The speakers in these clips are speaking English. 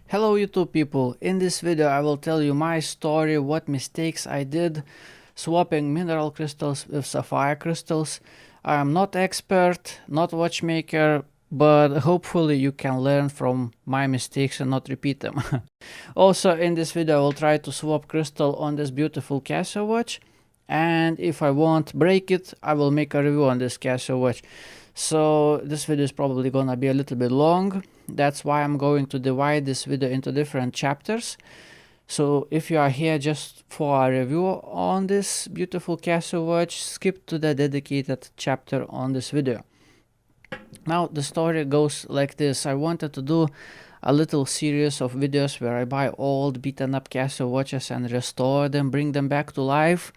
Hello YouTube people, in this video I will tell you my story, what mistakes I did swapping mineral crystals with sapphire crystals. I am not expert, not watchmaker, but hopefully you can learn from my mistakes and not repeat them. Also in this video I will try to swap crystal on this beautiful Casio watch, and if I won't break it I will make a review on this Casio watch. So this video is probably gonna be a little bit long. That's why I'm going to divide this video into different chapters. So if you are here just for a review on this beautiful Casio watch, skip to the dedicated chapter on this video. Now the story goes like this. I wanted to do a little series of videos where I buy old beaten up Casio watches and restore them, bring them back to life.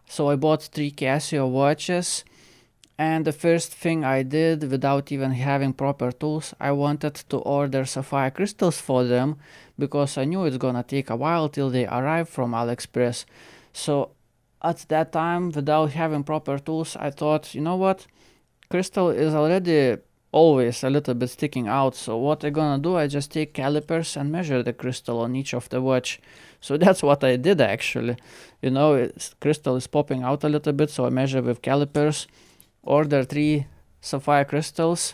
So I bought 3 Casio watches. And the first thing I did, without even having proper tools, I wanted to order sapphire crystals for them, because I knew it's gonna take a while till they arrive from AliExpress. So at that time, without having proper tools, I thought, you know what, crystal is already always a little bit sticking out, so what I'm gonna do, I just take calipers and measure the crystal on each of the watch. So that's what I did actually. You know, crystal is popping out a little bit, so I measure with calipers. Order 3 sapphire crystals.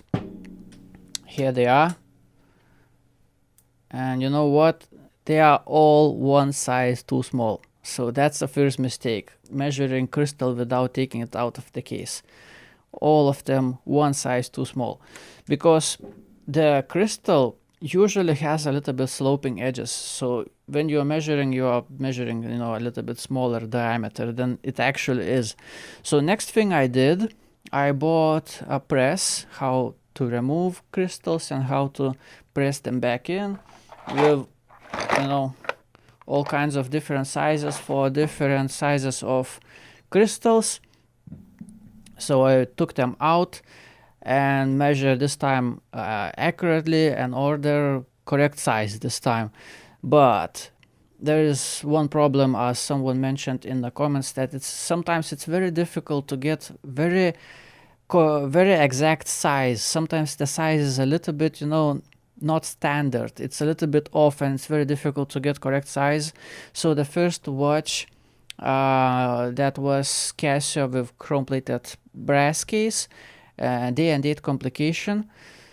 Here they are. And you know what? They are all one size too small. So that's the first mistake. Measuring crystal without taking it out of the case. All of them one size too small. Because the crystal usually has a little bit sloping edges. So when you are measuring, a little bit smaller diameter than it actually is. So next thing I did, I bought a press, how to remove crystals and how to press them back in, with all kinds of different sizes for different sizes of crystals. So I took them out and measured this time accurately and order correct size this time. But there is one problem, as someone mentioned in the comments, that sometimes it's very difficult to get very exact size. Sometimes the size is a little bit, not standard. It's a little bit off and it's very difficult to get correct size. So the first watch, that was Casio with chrome plated brass case, day and date complication.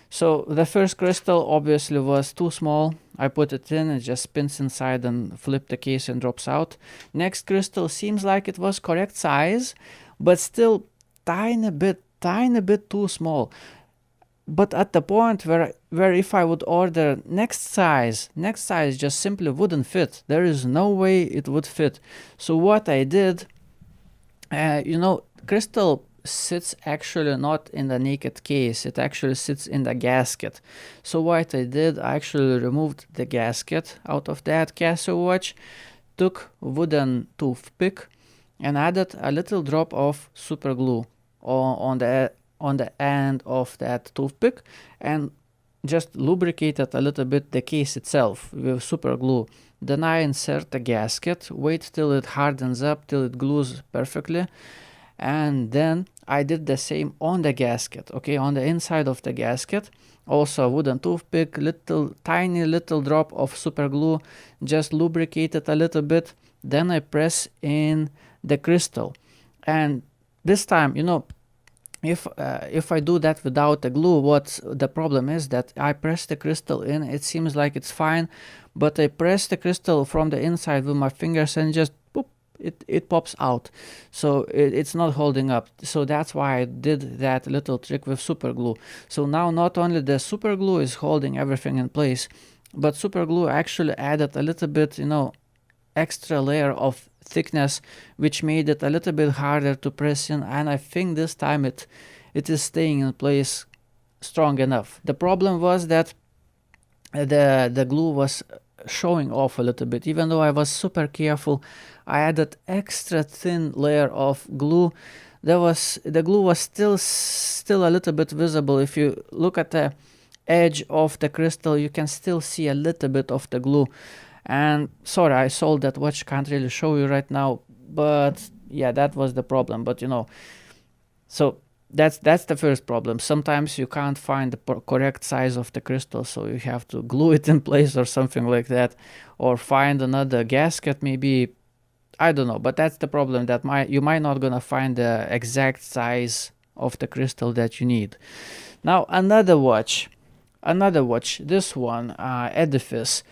So the first crystal obviously was too small. I put it in, it just spins inside and flip the case and drops out. Next crystal seems like it was correct size, but still tiny bit too small. But at the point where if I would order next size just simply wouldn't fit. There is no way it would fit. So what I did, crystal sits actually not in the naked case, it actually sits in the gasket. So what I did, I actually removed the gasket out of that Casio watch, took wooden toothpick and added a little drop of super glue on the end of that toothpick, and just lubricated a little bit the case itself with super glue. Then I insert the gasket, wait till it hardens up, till it glues perfectly, and then I did the same on the gasket. Okay, on the inside of the gasket, also a wooden toothpick, tiny little drop of super glue, just lubricate it a little bit. Then I press in the crystal, and this time, if I do that without the glue, what the problem is that I press the crystal in, it seems like it's fine, but I press the crystal from the inside with my fingers and just boop, it pops out. So it's not holding up. So that's why I did that little trick with super glue. So now not only the super glue is holding everything in place, but super glue actually added a little bit, extra layer of thickness, which made it a little bit harder to press in, and I think this time it is staying in place strong enough. The problem was that the glue was showing off a little bit. Even though I was super careful, I added extra thin layer of glue. The glue was still a little bit visible. If you look at the edge of the crystal, you can still see a little bit of the glue. And sorry, I sold that watch, can't really show you right now, but yeah, that was the problem. But so that's the first problem. Sometimes you can't find the correct size of the crystal, so you have to glue it in place or something like that, or find another gasket maybe. I don't know, but that's the problem, that you might not gonna find the exact size of the crystal that you need. Now another watch, this one, Edifice.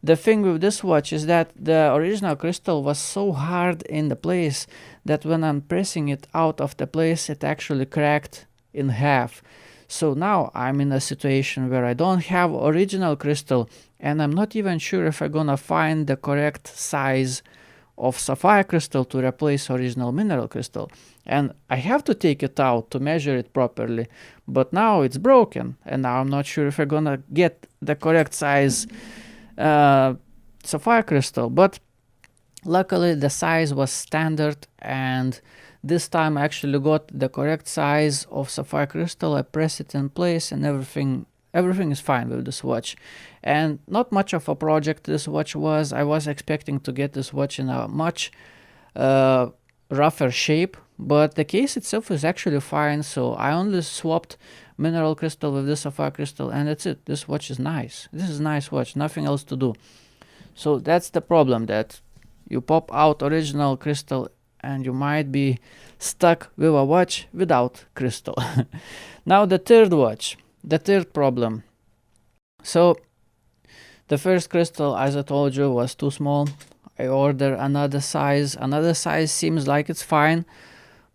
The thing with this watch is that the original crystal was so hard in the place that when I'm pressing it out of the place, it actually cracked in half. So now I'm in a situation where I don't have original crystal, and I'm not even sure if I'm gonna find the correct size of sapphire crystal to replace original mineral crystal. And I have to take it out to measure it properly, but now it's broken, and now I'm not sure if I'm gonna get the correct size sapphire crystal. But luckily the size was standard, and this time I actually got the correct size of sapphire crystal. I press it in place, and everything is fine with this watch. And not much of a project this watch was. I was expecting to get this watch in a much rougher shape, but the case itself is actually fine. So I only swapped mineral crystal with this sapphire crystal, and that's it. This watch is nice. This is a nice watch, nothing else to do. So that's the problem, that you pop out original crystal and you might be stuck with a watch without crystal. Now the third problem. So the first crystal, as I told you, was too small. I ordered another size. Another size seems like it's fine,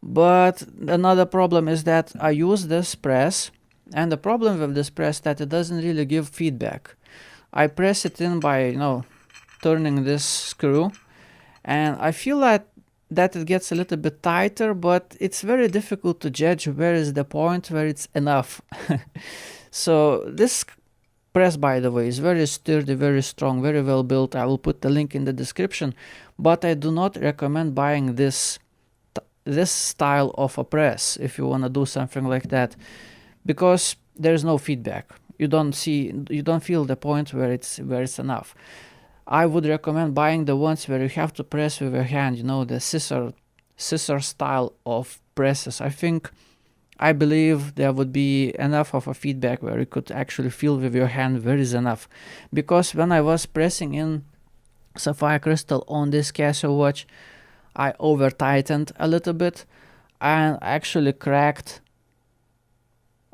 but another problem is that I use this press, and the problem with this press that it doesn't really give feedback. I press it in by, turning this screw, and I feel that it gets a little bit tighter, but it's very difficult to judge where is the point where it's enough. So this press, by the way, is very sturdy, very strong, very well built. I will put the link in the description, but I do not recommend buying this style of a press if you want to do something like that, because there's no feedback. You don't feel the point where it's enough. I would recommend buying the ones where you have to press with your hand, the scissor style of presses. I believe there would be enough of a feedback where you could actually feel with your hand where is enough. Because when I was pressing in sapphire crystal on this Casio watch, I over tightened a little bit and actually cracked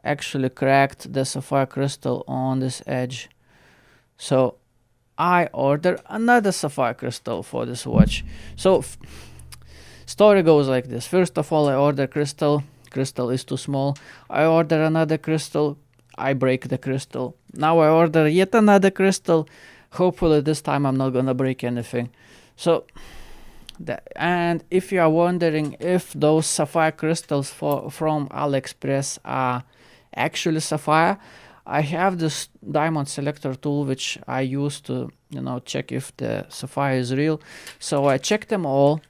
the sapphire crystal on this edge. So I ordered another sapphire crystal for this watch. So story goes like this. First of all, I ordered crystal is too small. I order another crystal, I break the crystal. Now I order yet another crystal. Hopefully this time I'm not gonna break anything. So and if you are wondering if those sapphire crystals from AliExpress are actually sapphire, I have this diamond selector tool which I use to check if the sapphire is real. So I check them all.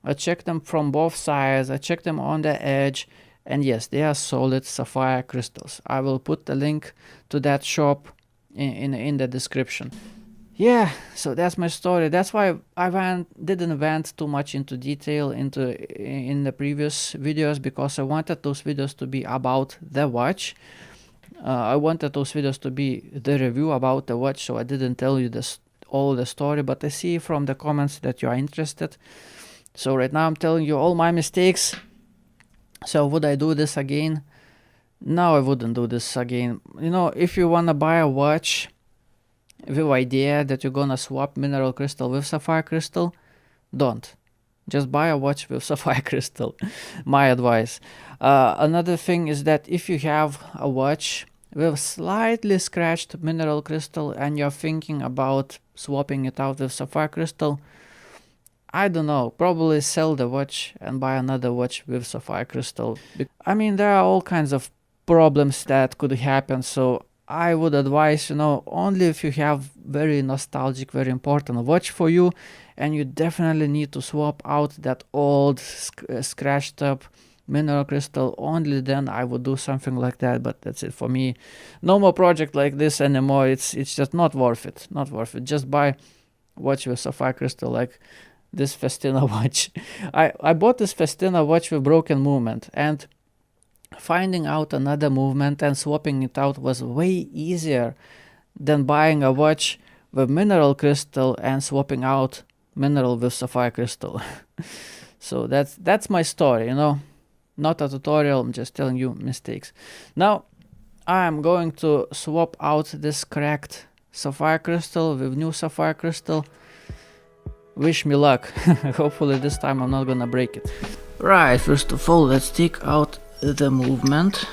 I check them from both sides. I check them on the edge, and yes, they are solid sapphire crystals. I will put the link to that shop in the description. Yeah, so that's my story. That's why I didn't went too much into detail in the previous videos, because I wanted those videos to be about the watch. I wanted those videos to be the review about the watch, so I didn't tell you all the story, but I see from the comments that you are interested. So right now I'm telling you all my mistakes. So would I do this again? No, I wouldn't do this again. If you wanna buy a watch with the idea that you're gonna swap mineral crystal with sapphire crystal, don't. Just buy a watch with sapphire crystal. My advice. Another thing is that if you have a watch with slightly scratched mineral crystal and you're thinking about swapping it out with sapphire crystal, I don't know, probably sell the watch and buy another watch with sapphire crystal. I mean, there are all kinds of problems that could happen, so I would advise, only if you have very nostalgic, very important watch for you, and you definitely need to swap out that old scratched up mineral crystal, only then I would do something like that. But that's it for me. No more project like this anymore. It's just not worth it. Not worth it. Just buy watch with sapphire crystal, like this Festina watch. I bought this Festina watch with broken movement, and finding out another movement and swapping it out was way easier than buying a watch with mineral crystal and swapping out mineral with sapphire crystal. So that's my story, you know, not a tutorial, I'm just telling you mistakes. Now I'm going to swap out this cracked sapphire crystal with new sapphire crystal. Wish me luck. Hopefully this time I'm not gonna break it. Right, first of all, let's take out the movement.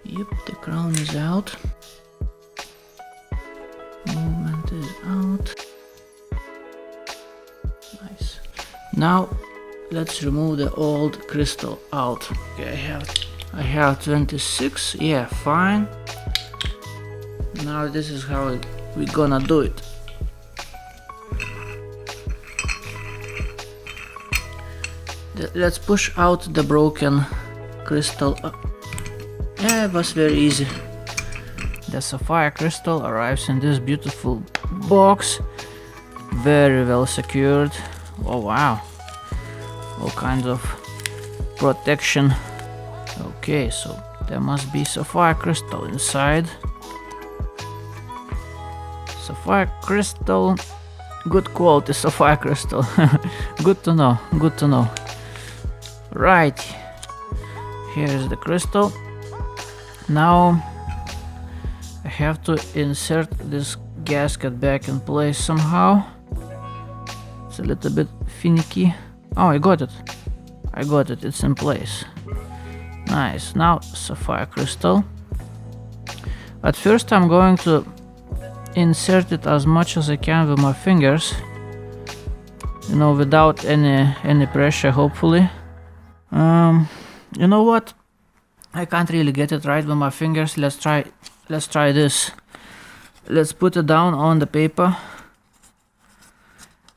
Yep, the crown is out. Movement is out. Nice. Now let's remove the old crystal out. Okay, I have 26. Yeah, fine. Now this is how we're gonna do it. Let's push out the broken crystal. Yeah, it was very easy. The sapphire crystal arrives in this beautiful box, very well secured. Oh wow, all kinds of protection. Okay, so there must be sapphire crystal inside. Sapphire crystal, good quality sapphire crystal. Good to know, good to know. Right, here's the crystal. Now I have to insert this gasket back in place somehow. It's a little bit finicky. Oh, I got it. I got it, it's in place. Nice, now sapphire crystal. At first I'm going to insert it as much as I can with my fingers. You know, without any pressure, hopefully. You know what? I can't really get it right with my fingers. Let's try this. Let's put it down on the paper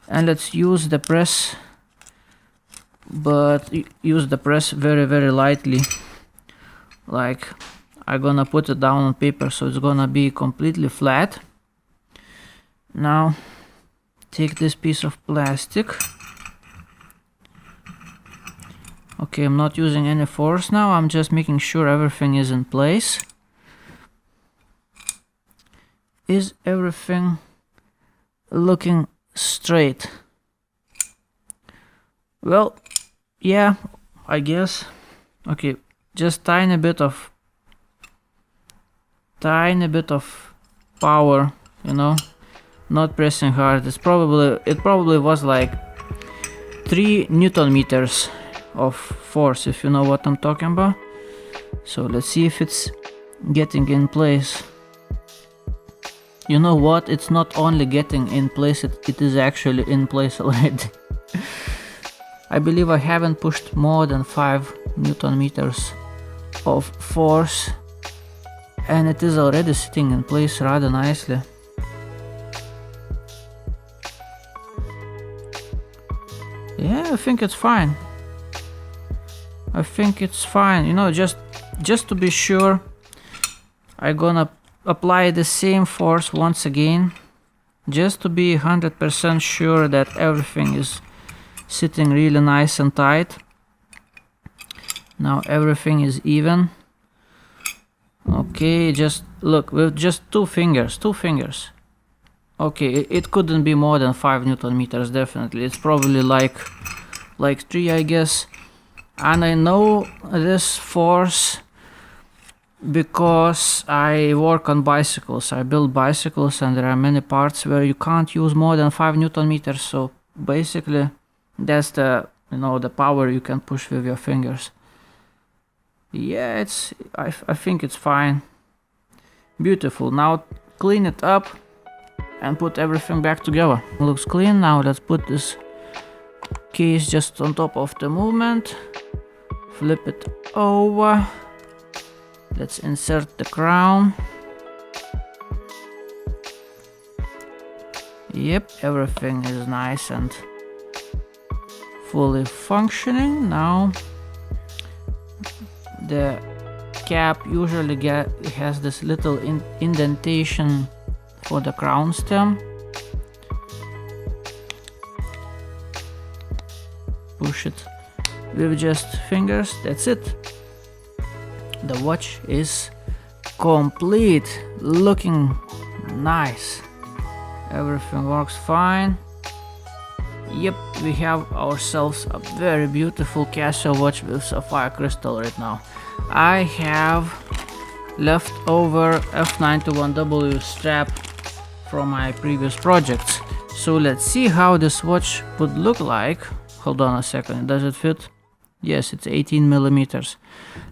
and let's use the press, but use the press very, very lightly. Like I'm gonna put it down on paper so it's gonna be completely flat. Now take this piece of plastic. Okay, I'm not using any force now, I'm just making sure everything is in place. Is everything looking straight? Well, yeah, I guess. Okay, just tiny bit of power, you know, not pressing hard. It probably was like 3 Newton meters of force, if you know what I'm talking about. So let's see if it's getting in place. You know what, it's not only getting in place, it is actually in place already. I believe I haven't pushed more than 5 Newton meters of force and it is already sitting in place rather nicely. Yeah, I think it's fine. I think it's fine, you know, just to be sure, I'm gonna apply the same force once again, just to be 100% sure that everything is sitting really nice and tight. Now everything is even. Okay, just look, with just two fingers. Okay, it couldn't be more than 5 Newton meters, definitely. It's probably like 3, I guess. And I know this force because I work on bicycles. I build bicycles and there are many parts where you can't use more than 5 Newton meters. So basically that's the, you know, the power you can push with your fingers. Yeah, I think it's fine. Beautiful. Now clean it up and put everything back together. Looks clean. Now let's put this case just on top of the movement. Flip it over. Let's insert the crown. Yep, everything is nice and fully functioning. Now the cap usually has this little indentation for the crown stem. Push it with just fingers. That's it. The watch is complete, looking nice. Everything works fine. Yep, we have ourselves a very beautiful Casio watch with sapphire crystal right now. I have leftover F91W strap from my previous projects. So let's see how this watch would look like. Hold on a second, does it fit? Yes, it's 18 millimeters.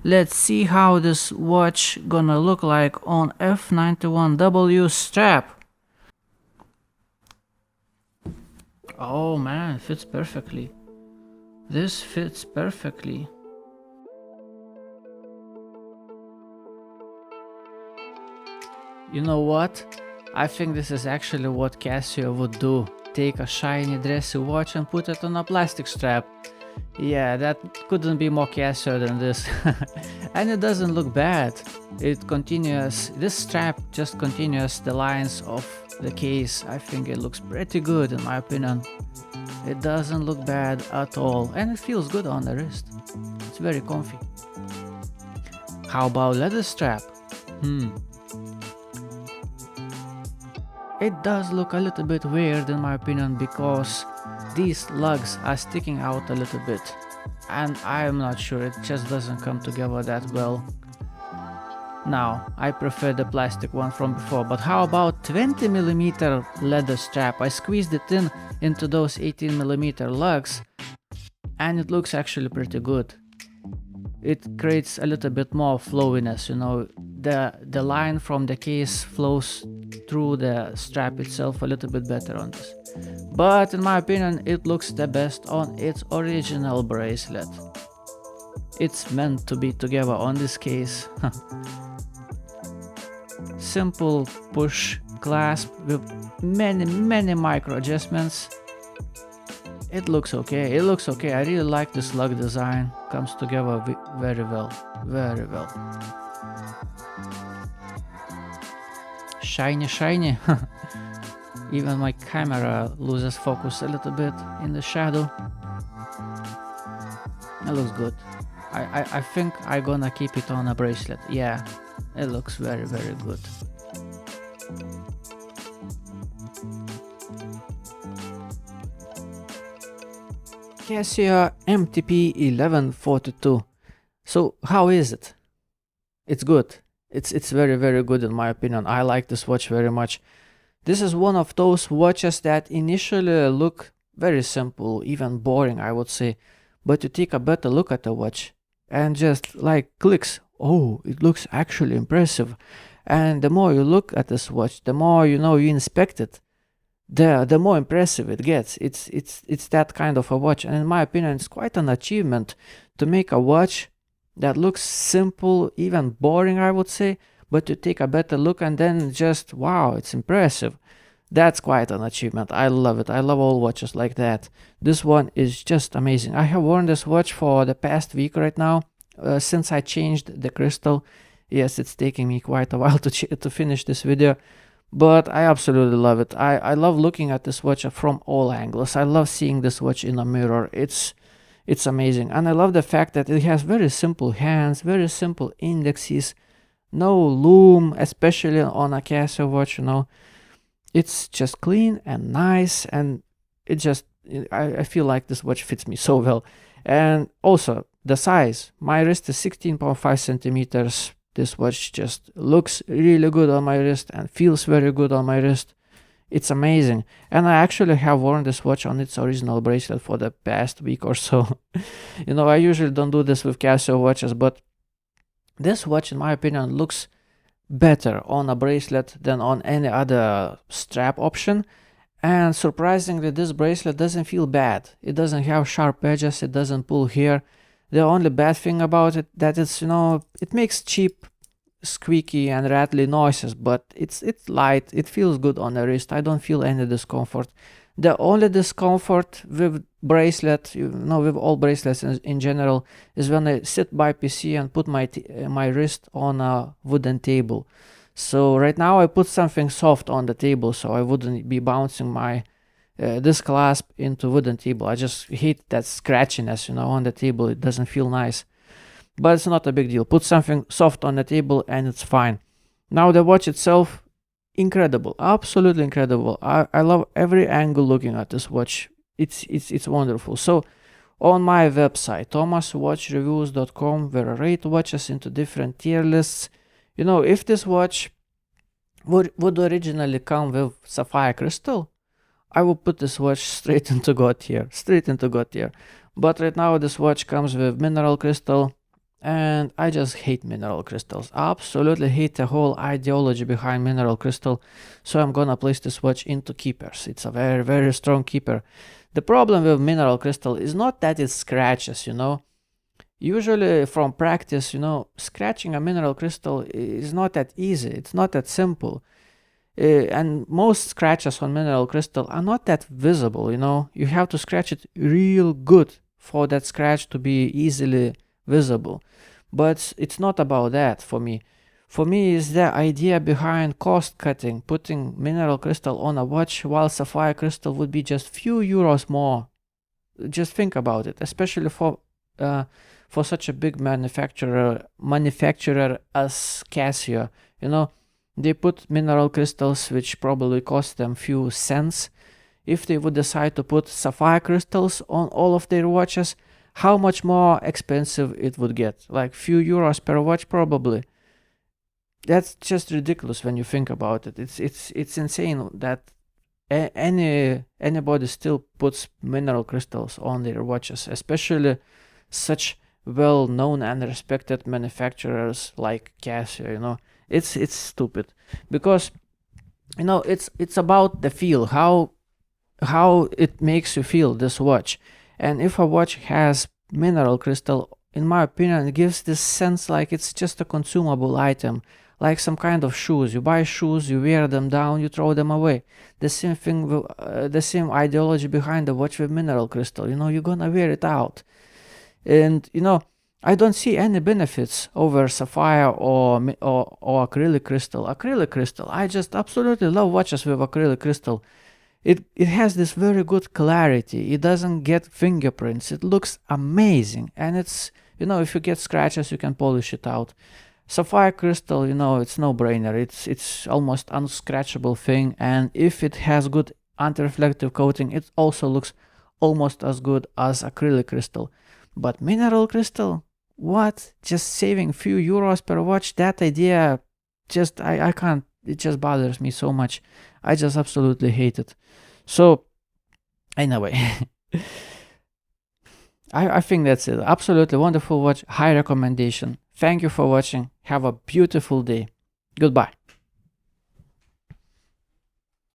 Let's see how this watch gonna look like on F91W strap. Oh man, it fits perfectly. This fits perfectly. You know what? I think this is actually what Casio would do. Take a shiny dressy watch and put it on a plastic strap. Yeah, that couldn't be more Casio than this. And it doesn't look bad. This strap just continues the lines of the case. I think it looks pretty good in my opinion. It doesn't look bad at all, and it feels good on the wrist. It's very comfy. How about leather strap? It does look a little bit weird in my opinion because these lugs are sticking out a little bit, and I'm not sure, it just doesn't come together that well. Now, I prefer the plastic one from before, but how about 20mm leather strap? I squeezed it into those 18mm lugs, and it looks actually pretty good. It creates a little bit more flowiness, you know, the line from the case flows through the strap itself a little bit better on this. But in my opinion, it looks the best on its original bracelet. It's meant to be together on this case. Simple push clasp with many micro adjustments. It looks okay, I really like this lug design, comes together very well, very well. Shiny. Even my camera loses focus a little bit in the shadow. It looks good. I think I'm gonna keep it on a bracelet. Yeah, it looks very good. Casio MTP 1142. So how is it? It's good. It's very good in my opinion. I like this watch very much. This is one of those watches that initially look very simple, even boring I would say, but you take a better look at the watch and just like clicks, oh, it looks actually impressive. And the more you look at this watch, the more you inspect it, the more impressive it gets. It's that kind of a watch, and in my opinion it's quite an achievement to make a watch that looks simple, even boring I would say, but you take a better look and then just wow, it's impressive. That's quite an achievement. I love it. I love all watches like that. This one is just amazing. I have worn this watch for the past week right now, since I changed the crystal. Yes, it's taking me quite a while to finish this video, but I absolutely love it. I love looking at this watch from all angles. I love seeing this watch in a mirror. It's amazing, and I love the fact that it has very simple hands, very simple indexes, no loom, especially on a Casio watch, you know. It's just clean and nice, and I feel like this watch fits me so well. And also the size, my wrist is 16.5 centimeters. This watch just looks really good on my wrist and feels very good on my wrist. It's amazing. And I actually have worn this watch on its original bracelet for the past week or so. You know, I usually don't do this with Casio watches, but this watch in my opinion looks better on a bracelet than on any other strap option. And surprisingly, this bracelet doesn't feel bad. It doesn't have sharp edges, it doesn't pull here. The only bad thing about it that it's, you know, it makes cheap squeaky and rattly noises, but it's light, it feels good on the wrist. I don't feel any discomfort. The only discomfort with bracelet, you know, with all bracelets in general, is when I sit by PC and put my wrist on a wooden table. So right now I put something soft on the table so I wouldn't be bouncing my this clasp into wooden table. I just hate that scratchiness, you know, on the table. It doesn't feel nice, but it's not a big deal. Put something soft on the table and it's fine. Now the watch itself, incredible, absolutely incredible. I love every angle looking at this watch. It's wonderful. So on my website, thomaswatchreviews.com, where I rate watches into different tier lists. You know, if this watch would originally come with sapphire crystal, I will put this watch straight into God tier, But right now this watch comes with mineral crystal, and I just hate mineral crystals. I absolutely hate the whole ideology behind mineral crystal. So I'm gonna place this watch into keepers. It's a very, very strong keeper. The problem with mineral crystal is not that it scratches, you know. Usually from practice, you know, scratching a mineral crystal is not that easy. It's not that simple. And most scratches on mineral crystal are not that visible, you know. You have to scratch it real good for that scratch to be easily visible. But it's not about that for me. For me, is the idea behind cost cutting, putting mineral crystal on a watch while sapphire crystal would be just few euros more. Just think about it, especially for such a big manufacturer as Casio. You know, they put mineral crystals which probably cost them few cents. If they would decide to put sapphire crystals on all of their watches, how much more expensive it would get? Like few euros per watch probably. That's just ridiculous when you think about it. It's insane that anybody still puts mineral crystals on their watches, especially such well-known and respected manufacturers like Casio. You know, it's stupid, because you know it's about the feel, how it makes you feel, this watch. And if a watch has mineral crystal, in my opinion, it gives this sense like it's just a consumable item, like some kind of shoes. You buy shoes, you wear them down, you throw them away. The same thing, the same ideology behind the watch with mineral crystal. You know, you're gonna wear it out. And you know, I don't see any benefits over sapphire or acrylic crystal. Acrylic crystal, I just absolutely love watches with acrylic crystal. It has this very good clarity. It doesn't get fingerprints. It looks amazing. And it's, you know, if you get scratches, you can polish it out. Sapphire crystal, you know, it's no brainer. It's almost unscratchable thing. And if it has good anti-reflective coating, it also looks almost as good as acrylic crystal. But mineral crystal, what? Just saving few euros per watch? That idea, just, I can't. It just bothers me so much. I just absolutely hate it. So, anyway, I think that's it. Absolutely wonderful watch. High recommendation. Thank you for watching. Have a beautiful day. Goodbye.